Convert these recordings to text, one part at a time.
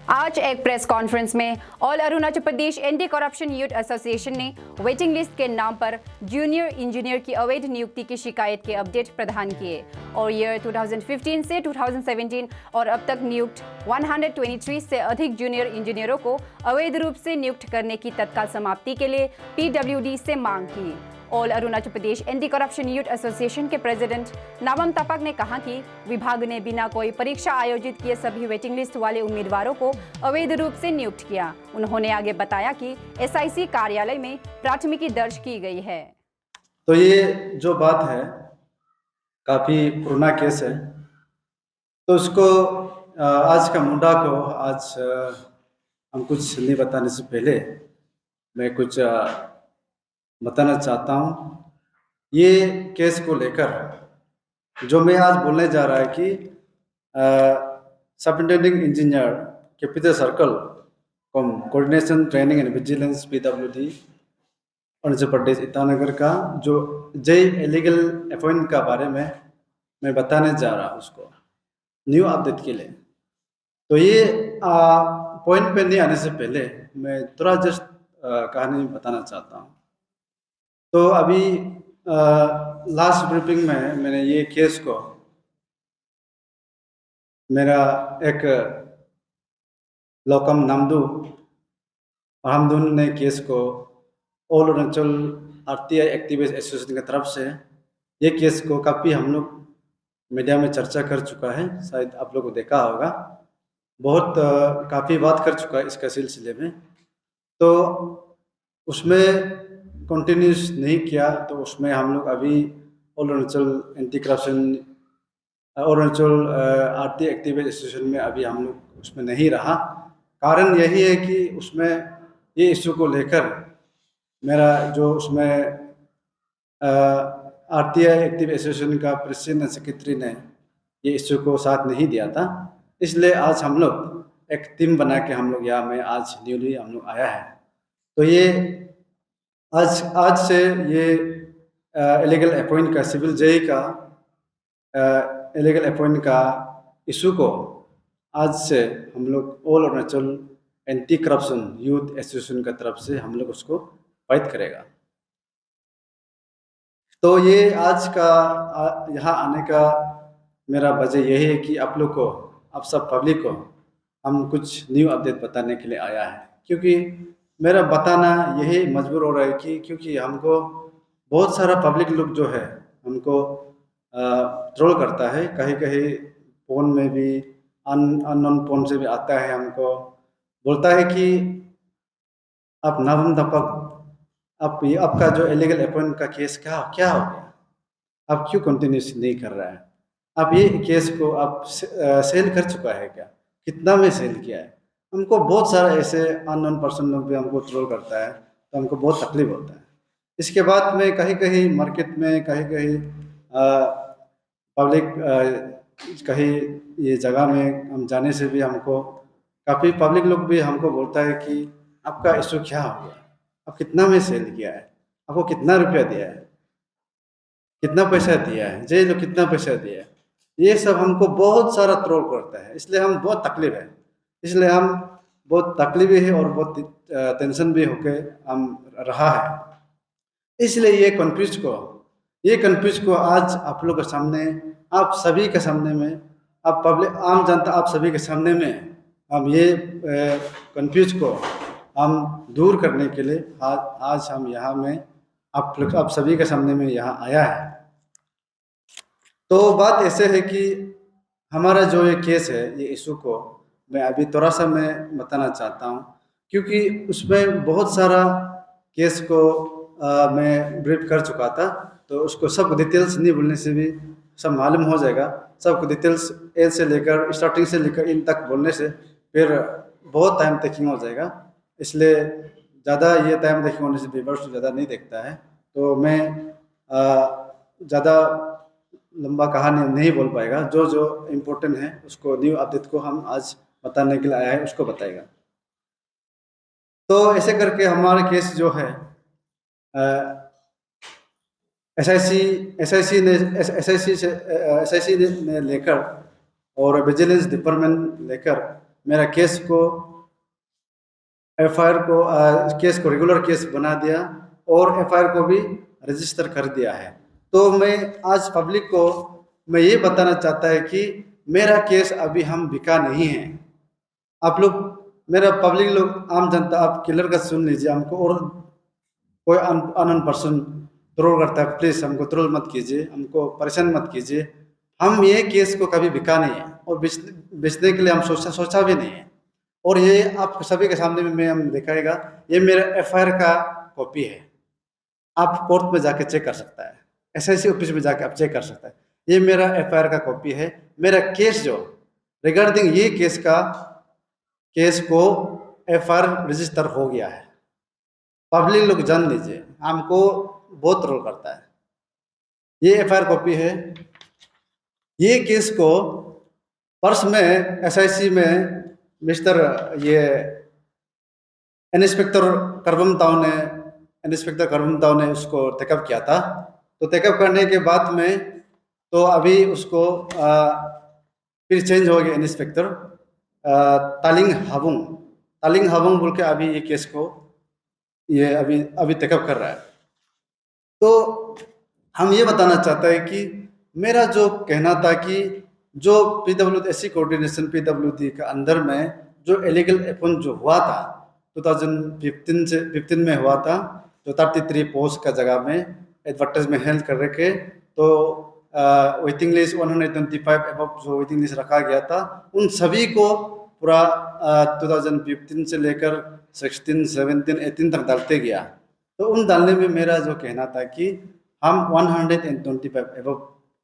आज एक press conference में all Arunachal Pradesh anti corruption youth association ने वेटिंग लिस्ट के नाम पर जूनियर इंजीनियर की अवैध नियुक्ति की शिकायत के अपडेट प्रदान किए और ईयर 2015 से 2017 और अब तक नियुक्त 123 से अधिक जूनियर इंजीनियरों को अवैध रूप से नियुक्त करने की तत्काल समाप्ति के लिए PWD से मांग की। All Arunachal Pradesh anti corruption youth association के प्रेसिडेंट नाबम तापक ने कहा कि विभाग ने बिना कोई परीक्षा आयोजित किए सभी वेटिंग लिस्ट वाले उम्मीदवारों को अवैध रूप से नियुक्त किया। उन्होंने आगे बताया कि SIC कार्यालय में प्राथमिकी दर्ज की गई है। तो ये जो बात है काफ़ी पुराना केस है, तो उसको आज का मुद्दा को आज हम कुछ नहीं बताने से पहले मैं कुछ बताना चाहता हूँ। ये केस को लेकर जो मैं आज बोलने जा रहा है कि superintending engineer capital circle coordination training and vigilance PWD Arunachal Pradesh Itanagar का जो इलीगल अपॉइंट का बारे में मैं बताने जा रहा हूँ उसको न्यू अपडेट के लिए। तो ये पॉइंट पे नहीं आने से पहले मैं थोड़ा जस्ट कहानी बताना चाहता हूँ। तो अभी लास्ट ब्रीफिंग में मैंने ये केस को मेरा एक लोकम नामदू और हमदून ने केस को all Arunachal RTI activist association की तरफ से ये केस को काफ़ी हम लोग मीडिया में चर्चा कर चुका है, शायद आप लोग को देखा होगा, बहुत काफ़ी बात कर चुका है इसका सिलसिले में। तो उसमें कंटिन्यूस नहीं किया, तो उसमें हम लोग अभी all Arunachal anti corruption Arunachal RTI activist association में अभी हम लोग उसमें नहीं रहा। कारण यही है कि उसमें ये इशू को लेकर मेरा जो उसमें RTI एक्टिव एसोसिएशन का प्रेसिडेंट एंड सेक्रेटरी ने ये इशू को साथ नहीं दिया था, इसलिए आज हम लोग एक टीम बना के हम लोग यहाँ में आज न्यूली हम लोग आया है। तो ये आज से ये इलीगल अपॉइंट का सिविल जज का इलीगल अपॉइंट का इशू को आज से हम लोग all Arunachal anti corruption youth association की तरफ से हम लोग उसको फाइट करेगा। तो ये आज का यहाँ आने का मेरा वजह यही है कि आप लोग को, आप सब पब्लिक को हम कुछ न्यू अपडेट बताने के लिए आया है, क्योंकि मेरा बताना यही मजबूर हो रहा है कि क्योंकि हमको बहुत सारा पब्लिक लोग जो है हमको ट्रोल करता है, कहीं कहीं फ़ोन में भी अननोन फ़ोन से भी आता है, हमको बोलता है कि आप नाबम दपक आप ये आपका जो इलीगल अपॉइंट का केस क्या हो गया, आप क्यों कंटिन्यूस नहीं कर रहा है, आप ये केस को आप सेल कर चुका है क्या, कितना में सेल किया है। हमको बहुत सारा ऐसे अननोन पर्सन लोग भी हमको ट्रोल करता है, तो हमको बहुत तकलीफ होता है। इसके बाद में कहीं कहीं मार्केट में, कहीं कहीं पब्लिक कहीं ये जगह में हम जाने से भी हमको काफ़ी पब्लिक लोग भी हमको बोलता है कि आपका इशू क्या हो गया, आप कितना में सेल किया है, आपको कितना रुपया दिया है, कितना पैसा दिया है, जे लोग कितना पैसा दिया है, ये सब हमको बहुत सारा ट्रोल करता है। इसलिए हम बहुत तकलीफ है, इसलिए हम बहुत तकलीफ भी है और बहुत टेंशन भी होके हम रहा है। इसलिए ये कंफ्यूज को आज आप लोग के सामने, आप सभी के सामने में, आप पब्लिक आम जनता आप सभी के सामने में हम ये कंफ्यूज को हम दूर करने के लिए आज हम यहाँ में आप सभी के सामने में यहाँ आया है। तो बात ऐसे है कि हमारा जो ये केस है, ये इशू को मैं अभी थोड़ा सा मैं बताना चाहता हूँ, क्योंकि उसमें बहुत सारा केस को मैं ब्रीफ कर चुका था, तो उसको सब डिटेल्स नहीं बोलने से भी सब मालूम हो जाएगा। सब डिटेल्स ए से लेकर स्टार्टिंग से लेकर इन तक बोलने से फिर बहुत टाइम टेकिंग हो जाएगा, इसलिए ज़्यादा ये टाइम टेकिंग होने से व्यूअर्स ज़्यादा नहीं देखता है, तो मैं ज़्यादा लंबा कहानी नहीं बोल पाएगा। जो जो इम्पोर्टेंट है उसको न्यू अपडेट को हम आज बताने के लिए आया है, उसको बताएगा। तो ऐसे करके हमारा केस जो है SIC ने लेकर और विजिलेंस डिपार्टमेंट लेकर मेरा केस को रेगुलर केस बना दिया और एफआईआर को भी रजिस्टर कर दिया है। तो मैं आज पब्लिक को मैं ये बताना चाहता है कि मेरा केस अभी हम बिका नहीं है। आप लोग, मेरा पब्लिक लोग, आम जनता, आप क्लियर का सुन लीजिए हमको। और कोई अननोन पर्सन ट्रोल करता है, प्लीज हमको ट्रोल मत कीजिए, हमको परेशान मत कीजिए। हम ये केस को कभी बिका नहीं है और बेचने के लिए हम सोचा भी नहीं है। और ये आप सभी के सामने में हम दिखाएगा, ये मेरा एफआईआर का कॉपी है। आप कोर्ट में जाके चेक कर सकता है, एसआईसी ऑफिस में जाके आप चेक कर सकता है। ये मेरा एफआईआर का कॉपी है। मेरा केस जो रिगार्डिंग ये केस को एफआईआर रजिस्टर हो गया है। पब्लिक लोग जान लीजिए, हमको बहुत रोल करता है। ये एफआईआर कॉपी है। ये केस को पर्स में एसआईसी में मिस्टर ये इंस्पेक्टर करबम ताऊ ने उसको टेकअप किया था। तो टेकअप करने के बाद में तो अभी उसको फिर चेंज हो गया इंस्पेक्टर तालिंग हाबुंग बोल के अभी ये केस को ये अभी टेकअप कर रहा है। तो हम ये बताना चाहते हैं कि मेरा जो कहना था कि जो PWD कोऑर्डिनेशन PWD के अंदर में जो इलीगल अपॉइंट जो हुआ था 2015 में हुआ था, जो 33 पोस्ट का जगह में एडवर्टाइजमेंट हेल्ड कर रखे, तो वेटिंग लिस्ट 125 एबव जो वेटिंग लिस्ट रखा गया था, उन सभी को पूरा 2015 से लेकर 16, 17, 18 तक डालते गया। तो उन डालने में मेरा जो कहना था कि हम 125 एबव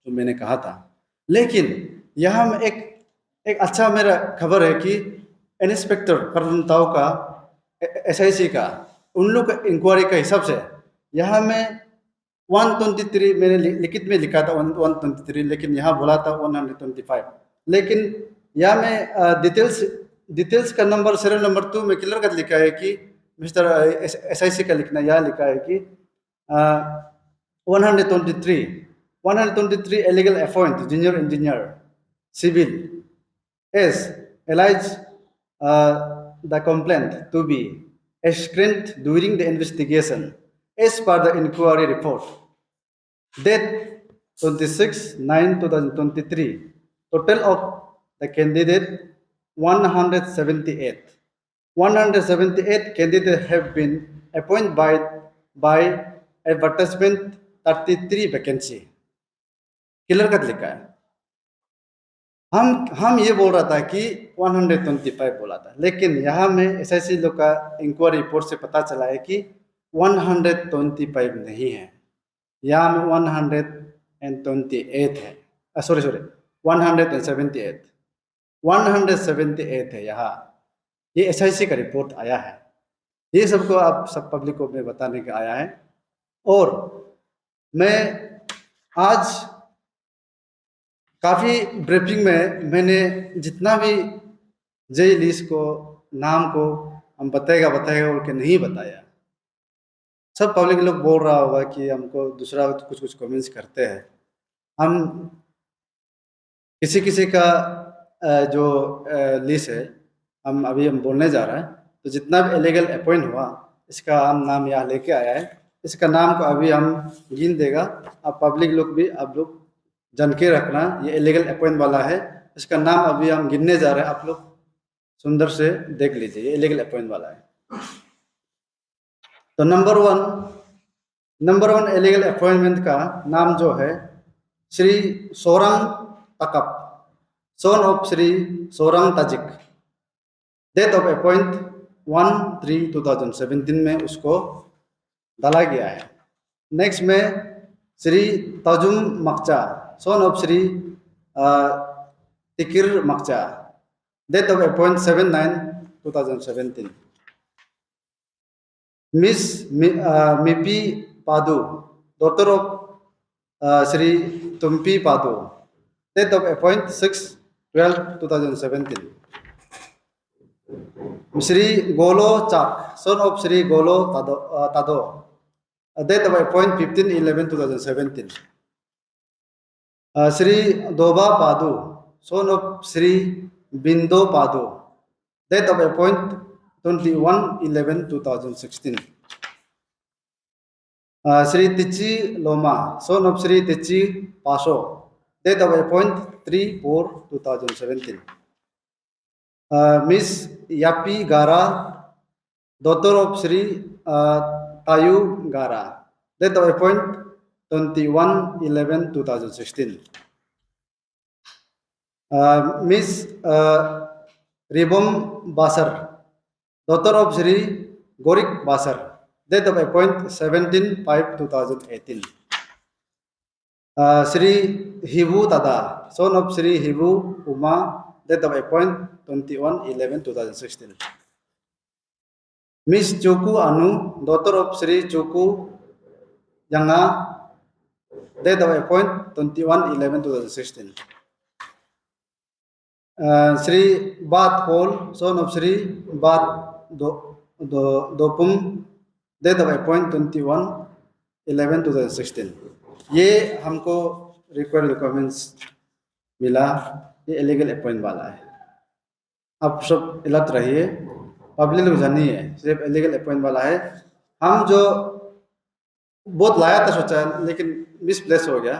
जो मैंने कहा था। लेकिन यहाँ में एक अच्छा मेरा खबर है कि इंस्पेक्टर करबम ताऊ का एसआईसी का उन लोग का इंक्वायरी का हिसाब से यहाँ में 123 मैंने लिखित में लिखा था 123, लेकिन यहाँ बोला था 125। लेकिन यहाँ में डिटेल्स का नंबर सीरियल नंबर 2 में क्लियर कर लिखा है कि मिस्टर एसआईसी का लिखना यहाँ लिखा है कि 123 illegal appoint junior engineer civil as alleged the complaint to be screened during the investigation as per the inquiry report date 26/9/2023. Total of the candidate 178 candidates have been appointed by advertisement 33 vacancy clear cut लिखा है। हम ये बोल रहा था कि 125 बोला था, लेकिन यहाँ में एसआईसी लोग का इंक्वायरी रिपोर्ट से पता चला है कि 125 नहीं है, यहाँ में 128 है। सॉरी 178 है यहाँ। ये एसआईसी का रिपोर्ट आया है। ये सबको आप सब पब्लिक को मैं बताने का आया है। और मैं आज काफ़ी ब्रीफिंग में मैंने जितना भी जेई लिस्ट को नाम को हम बताएगा और के नहीं बताया। सब पब्लिक लोग बोल रहा होगा कि हमको दूसरा कुछ कमेंट्स करते हैं। हम किसी का जो लिस्ट है हम बोलने जा रहे हैं। तो जितना भी इलीगल अपॉइंट हुआ इसका हम नाम यहाँ लेके आया है। इसका नाम को अभी हम गिन देगा। आप पब्लिक लोग भी आप लोग जान के रखना, ये इलीगल अपॉइंट वाला है। इसका नाम अभी हम गिनने जा रहे हैं। आप लोग सुंदर से देख लीजिए, ये इलीगल अपॉइंट वाला है। तो नंबर वन इलीगल अपॉइंटमेंट का नाम जो है Shri Sorang Takap, son of Shri Sorang Tajik. Date of appoint 1/3/2017 में उसको डाला गया है। नेक्स्ट में Shri Tajum Makcha, son of Shri Tikir Makcha. Date of appoint 7/9/2017। Miss Mipi Padu, daughter of Shri Tumpi Padu. Date of appoint 6/12/2017। Shri Golo Chak, sun of Shri गोलो तादो। Date of appoint 15/11/2017. Sri Doba Padu, son of Sri Bindo Padu. Date of appointment 21/11/2016. Sri Tichi Loma, son of Sri Tichi Paso. Date of appointment 3/4/2017. Miss Yapi Gara, daughter of Sri Tayu Gara. Date of appointment 21/11/2016. Miss Ribom Basar, daughter of Sri Gorik Basar. Date of appointment 17/5/2018. Sri Hibu Tada, son of Sri Hibu Uma. Date of appointment 21/11/2016. Miss Choku Anu, daughter of Sri Choku Janga. Date of appointment 21/11/2016. Sri Bat Paul, son of Sri Bat Dopum. Date of appointment 21/11/2016. ये हमको required documents मिला, ये illegal appoint वाला है। आप सब alert रहिए, public लोग जानिए सिर्फ इलीगल अपॉइंट वाला है। हम जो बहुत लाया था सोचा, लेकिन मिसप्लेस हो गया,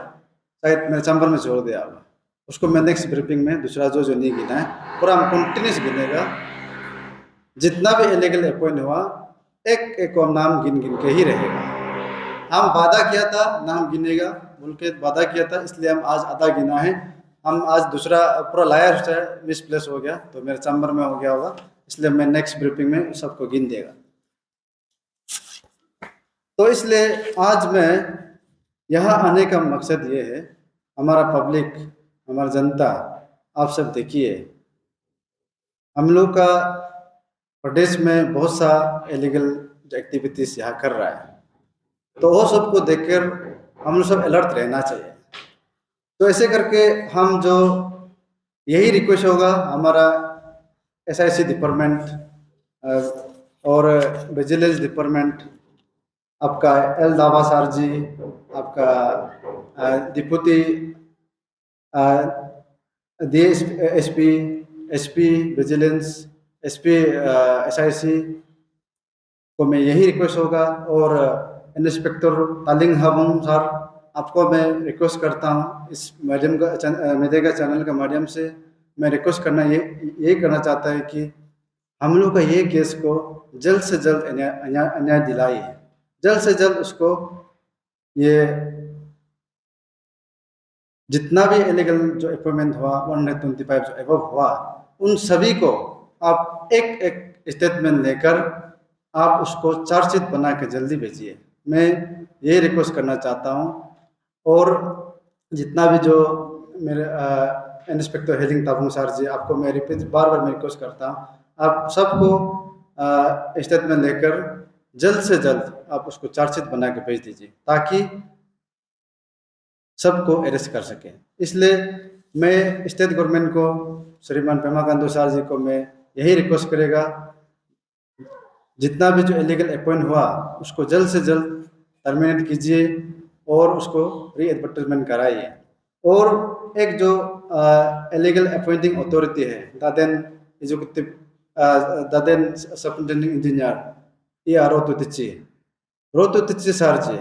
शायद मेरे चैम्बर में छोड़ दिया होगा। उसको मैं नेक्स्ट ब्रीफिंग में दूसरा जो नहीं गिना है पूरा हम कंटिन्यूस गिनेगा। जितना भी इलीगल अपॉइंट हुआ एक एक को नाम गिन गिन के ही रहेगा। हम वादा किया था नाम गिनेगा बोल के वादा किया था, इसलिए हम आज आधा गिना है। हम आज दूसरा पूरा लाया सोचा है, मिसप्लेस हो गया तो मेरे चैम्बर में हो गया होगा, इसलिए मैं नेक्स्ट ब्रीफिंग में सबको गिन देगा। तो इसलिए आज मैं यहाँ आने का मकसद ये है, हमारा पब्लिक, हमारा जनता, आप सब देखिए हम लोग का प्रदेश में बहुत सा इलीगल एक्टिविटीज यहाँ कर रहा है, तो वो सबको देखकर हम लोग सब अलर्ट रहना चाहिए। तो ऐसे करके हम जो यही रिक्वेस्ट होगा हमारा SIC डिपार्टमेंट और विजिलेंस डिपार्टमेंट, आपका एल दावा सर जी, आपका deputy SP vigilance, SP SIC को मैं यही रिक्वेस्ट होगा, और इंस्पेक्टर तालिंग हबंग सर आपको मैं रिक्वेस्ट करता हूँ, इस मीडियम का मीडिया का चैनल का माध्यम से मैं रिक्वेस्ट करना ये करना चाहता है कि हम लोग का ये केस को जल्द से जल्द अन्याय दिलाइए, जल्द से जल्द उसको ये जितना भी इलीगल जो अपॉइंटमेंट हुआ 125 जो एबव हुआ, उन सभी को आप एक एक स्टेटमेंट लेकर आप उसको चार्जशीट बना के जल्दी भेजिए। मैं ये रिक्वेस्ट करना चाहता हूँ। और जितना भी जो मेरे इंस्पेक्टर हेलिंग ताबुंग सर जी, आपको मैं बार बार मैं रिक्वेस्ट करता हूँ, आप सबको स्टेटमेंट लेकर जल्द से जल्द आप उसको चार्जशीट बना के भेज दीजिए ताकि सबको अरेस्ट कर सके। इसलिए मैं स्टेट गवर्नमेंट को, श्रीमान पेमा खांडू सर जी को मैं यही रिक्वेस्ट करेगा, जितना भी जो इलीगल अपॉइंट हुआ उसको जल्द से जल्द टर्मिनेट कीजिए और उसको री एडवर्टाइजमेंट कराइए। और एक जो इलीगल अपॉइंटिंग अथॉरिटी है दादेन एग्जीक्यूटिव दादेन सुपरिटेंडिंग इंजीनियर रोतुतिची सर जी,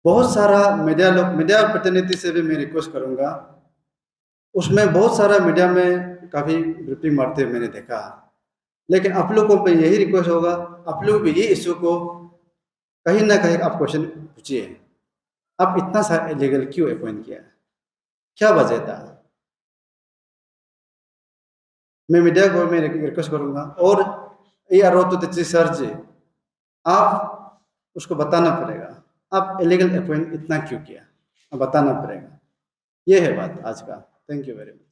बहुत सारा मीडिया प्रतिनिधि से भी मैं रिक्वेस्ट करूंगा, उसमें बहुत सारा मीडिया में काफ़ी ब्रीफिंग मारते हुए मैंने देखा, लेकिन आप लोगों पे यही रिक्वेस्ट होगा, आप लोग भी ये इशू को कहीं ना कहीं आप क्वेश्चन पूछिए, आप इतना सारा इलीगल क्यों अपॉइंट किया, क्या वजह था। मैं मीडिया को मैं रिक्वेस्ट करूंगा, और ये रोतुतिची सर जी आप उसको बताना पड़ेगा, आप इलीगल अपॉइंट इतना क्यों किया, अब बताना पड़ेगा। ये है बात आज का। Thank you very much.